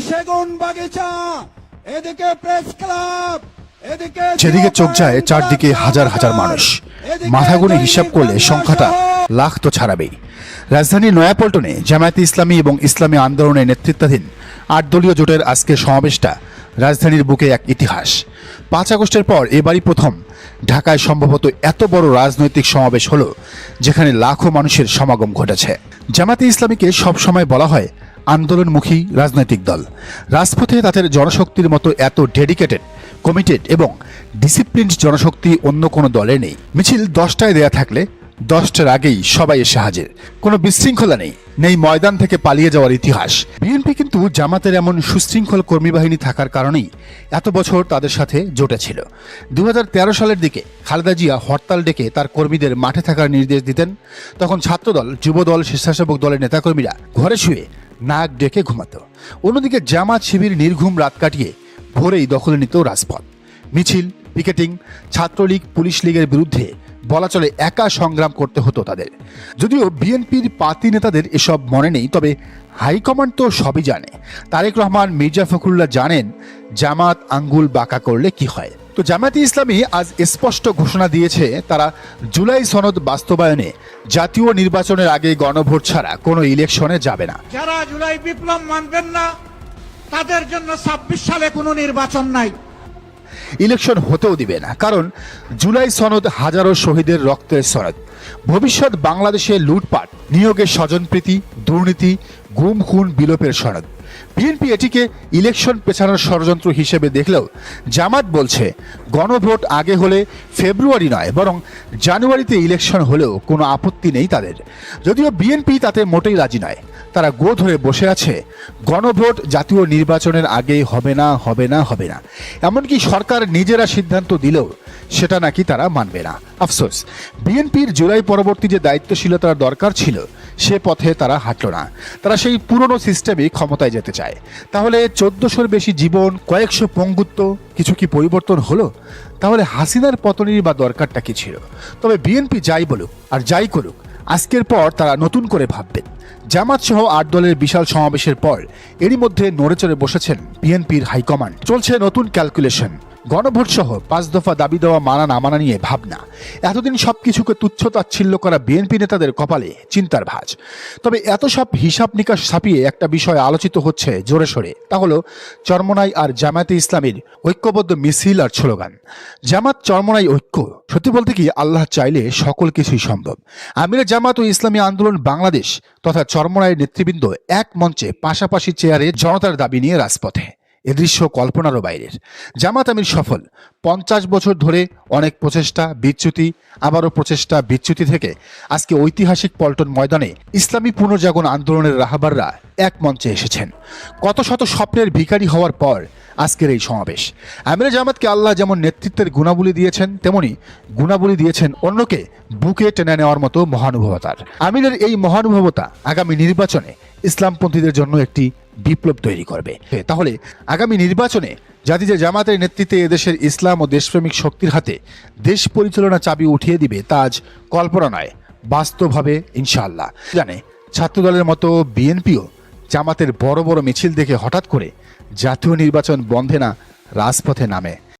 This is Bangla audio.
সেগুন বাগিচা, এদিকে প্রেস ক্লাব, এদিকে যেদিকে চোখ যায় চারদিকে হাজার হাজার মানুষ। মাথা গুনে হিসাব করলে সংখ্যাটা লাখ তো ছাড়াবেই। রাজধানীর নয়াপল্টনে জামায়াতে ইসলামী এবং ইসলামী আন্দোলনের নেতৃত্বাধীন ৮ দলীয় জোটের আজকের সমাবেশটা রাজধানীর বুকে এক ইতিহাস। ৫ আগস্টের পর এবারই প্রথম ঢাকায় সম্ভবত এত বড় রাজনৈতিক সমাবেশ হলো, যেখানে লাখো মানুষের সমাগম ঘটেছে। জামায়াতে ইসলামীকে সবসময় বলা হয় আন্দোলনমুখী রাজনৈতিক দল। রাজপথে তাদের জনশক্তির মতো এত ডেডিকেটেড, কমিটেড এবং ডিসিপ্লিনড জনশক্তি অন্য কোনো দলে নেই। মিছিল 10টায় দেয়া থাকলে 10টার আগেই সবাই এসে হাজির। কোনো বিশৃঙ্খলা নেই, নেই ময়দান থেকে পালিয়ে যাওয়ার ইতিহাস। বিএনপি কিন্তু জামাতের এমন সুশৃঙ্খল কর্মী বাহিনী থাকার কারণেই এত বছর তাদের সাথে জোটেছিল। 2013 সালের দিকে খালেদা জিয়া হরতাল ডেকে তার কর্মীদের মাঠে থাকার নির্দেশ দিতেন। তখন ছাত্রদল, যুবদল, স্বেচ্ছাসেবক দলের নেতাকর্মীরা ঘরে শুয়ে নাক ডেকে ঘুমাত। অন্যদিকে জামাত শিবির নির্ঘুম রাত কাটিয়ে ভোরেই দখলে নিত রাজপথ। মিছিল, পিকেটিং, ছাত্রলীগ, পুলিশ লীগের বিরুদ্ধে বলা চলে একা সংগ্রাম করতে হতো তাদের। যদিও বিএনপির পাতি নেতাদের এসব মনে নেই, তবে হাইকমান্ড তো সবই জানে। তারেক রহমান, মির্জা ফখরুল্লাহ জানেন জামাত আঙ্গুল বাঁকা করলে কি হয়। তো জামায়াতে ইসলামী আজ স্পষ্ট ঘোষণা দিয়েছে তারা জুলাই সনদ বাস্তবায়নে জাতীয় নির্বাচনের আগে গণভোট ছাড়া কোনো ইলেকশনে যাবে না। যারা জুলাই বিপ্লব মানবেন না তাদের জন্য 26 সালে কোনো নির্বাচন নাই, ইলেকশন হতেও দিবে না। কারণ জুলাই সনদ হাজারো শহীদের রক্তের সনদ। ভবিষ্যৎ বাংলাদেশে লুটপাট, নিয়োগের স্বজনপ্রীতি, দুর্নীতি, গুম খুন বিলোপের সনদ। বিএনপি এটিকে ইলেকশন পেছানোর ষড়যন্ত্র হিসেবে দেখলেও জামাত বলছে গণভোট আগে হলে ফেব্রুয়ারি নয় বরং জানুয়ারিতে ইলেকশন হলেও কোনো আপত্তি নেই তাদের। যদিও বিএনপি তাতে মোটেই রাজি নয়। তারা গো ধরে বসে আছে গণভোট জাতীয় নির্বাচনের আগে হবে না, হবে না, হবে না। এমনকি সরকার নিজেরা সিদ্ধান্ত দিলেও সেটা নাকি তারা মানবে না। আফসোস, বিএনপির জুলাই পরবর্তী যে দায়িত্বশীলতার দরকার ছিল সে পথে তারা হাঁটল না। তারা সেই পুরনো সিস্টেমে ক্ষমতায় যেতে চায়। তাহলে 1400-র বেশি জীবন, কয়েকশো পঙ্গুত্ব, কিছু কি পরিবর্তন হলো? তাহলে হাসিনার পতনের বা দরকারটা কি ছিল? তবে বিএনপি যাই বলুক আর যাই করুক, আজকের পর তারা নতুন করে ভাববেন। জামাত সহ 8 দলের বিশাল সমাবেশের পর এরই মধ্যে নড়েচড়ে বসেছেন বিএনপির হাইকমান্ড। চলছে নতুন ক্যালকুলেশন। গণভোট সহ 5 দফা দাবি দেওয়া মানা না মানা নিয়ে ভাবনা। এতদিন সবকিছুকে তুচ্ছ তাচ্ছিল্য করা বিএনপি নেতাদের কপালে চিন্তার ভাঁজ। তবে এত সব হিসাব নিকাশ ছাপিয়ে একটা বিষয় আলোচিত হচ্ছে জোরে সোরে, তা হলো চরমোনাই আর জামায়াতে ইসলামীর ঐক্যবদ্ধ মিছিল আর স্লোগান। জামাত চরমোনাই ঐক্য, সত্যি বলতে কি আল্লাহ চাইলে সকল কিছুই সম্ভব। আমিরে জামাত ও ইসলামী আন্দোলন বাংলাদেশ তথা চরমোনাইয়ের নেতৃবৃন্দ এক মঞ্চে পাশাপাশি চেয়ারে জনতার দাবি নিয়ে রাজপথে। এ দৃশ্য কল্পনারও বাইরের। জামাত আমির সফল। 50 বছর ধরে অনেক প্রচেষ্টা, বিচ্যুতি, আবারও প্রচেষ্টা, বিচ্যুতি থেকে আজকে ঐতিহাসিক পল্টন ময়দানে ইসলামী পুনর্জাগরণ আন্দোলনের রাহবাররা এক মঞ্চে এসেছেন। কত শত স্বপ্নের ভিখারি হওয়ার পর আজকের এই সমাবেশ। আমিরে জামাতকে আল্লাহ যেমন নেতৃত্বের গুণাবলী দিয়েছেন, তেমনি গুণাবলী দিয়েছেন অন্যকে বুকে টেনে নেওয়ার মতো মহানুভবতার। আমিরের এই মহানুভবতা আগামী নির্বাচনে ইসলামপন্থীদের জন্য একটি বিপ্লব তৈরি করবে। তাহলে আগামী নির্বাচনে জাতি যে জামাতের নেতৃত্বে এদেশের ইসলাম ও দেশপ্রেমিক শক্তির হাতে দেশ পরিচালনা চাবি উঠিয়ে দিবে তা আজ কল্পনা নয়, বাস্তব হবে ইনশাআল্লাহ। জানে ছাত্রদলের মতো বিএনপিও জামাতের বড় বড় মিছিল দেখে হঠাৎ করে জাতীয় নির্বাচন বন্ধে না রাজপথে নামে।